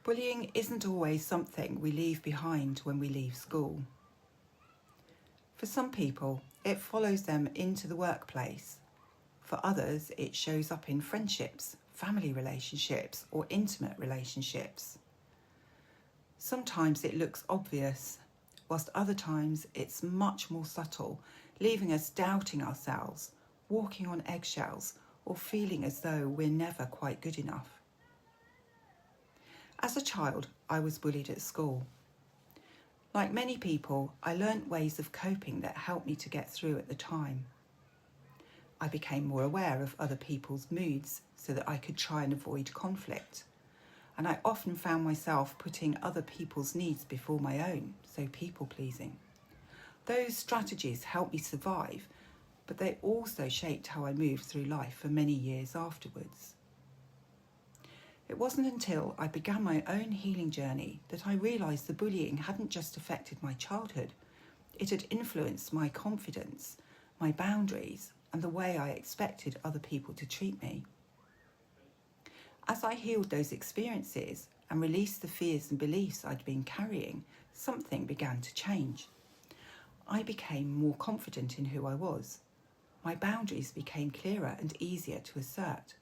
Bullying isn't always something we leave behind when we leave school. For some people, it follows them into the workplace. For others, it shows up in friendships, family relationships, or intimate relationships. Sometimes it looks obvious, whilst other times it's much more subtle, leaving us doubting ourselves, walking on eggshells, or feeling as though we're never quite good enough. As a child, I was bullied at school. Like many people, I learnt ways of coping that helped me to get through at the time. I became more aware of other people's moods so that I could try and avoid conflict. And I often found myself putting other people's needs before my own, so people-pleasing. Those strategies helped me survive, but they also shaped how I moved through life for many years afterwards. It wasn't until I began my own healing journey that I realised the bullying hadn't just affected my childhood, it had influenced my confidence, my boundaries, and the way I expected other people to treat me. As I healed those experiences and released the fears and beliefs I'd been carrying, something began to change. I became more confident in who I was. My boundaries became clearer and easier to assert.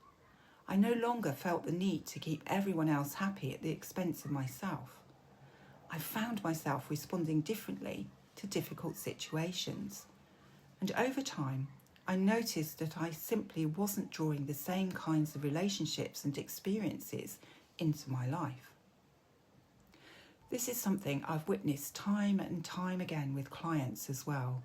I no longer felt the need to keep everyone else happy at the expense of myself. I found myself responding differently to difficult situations. And over time, I noticed that I simply wasn't drawing the same kinds of relationships and experiences into my life. This is something I've witnessed time and time again with clients as well.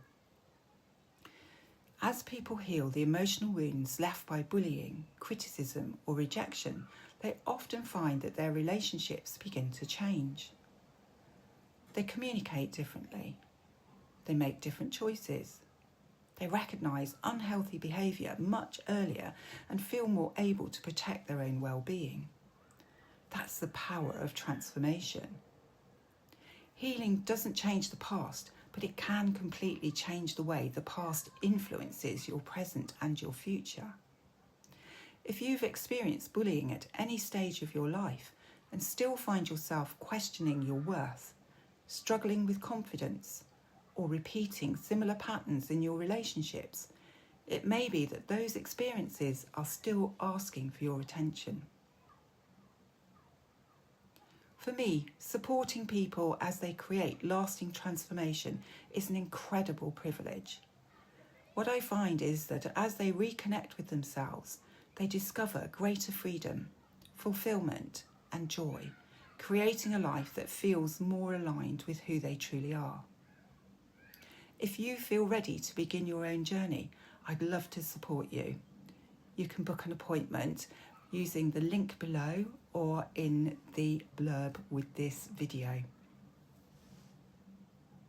As people heal the emotional wounds left by bullying, criticism, or rejection, they often find that their relationships begin to change. They communicate differently. They make different choices. They recognise unhealthy behaviour much earlier and feel more able to protect their own well-being. That's the power of transformation. Healing doesn't change the past, but it can completely change the way the past influences your present and your future. If you've experienced bullying at any stage of your life and still find yourself questioning your worth, struggling with confidence, or repeating similar patterns in your relationships, it may be that those experiences are still asking for your attention. For me, supporting people as they create lasting transformation is an incredible privilege. What I find is that as they reconnect with themselves, they discover greater freedom, fulfillment, and joy, creating a life that feels more aligned with who they truly are. If you feel ready to begin your own journey, I'd love to support you. You can book an appointment using the link below or in the blurb with this video.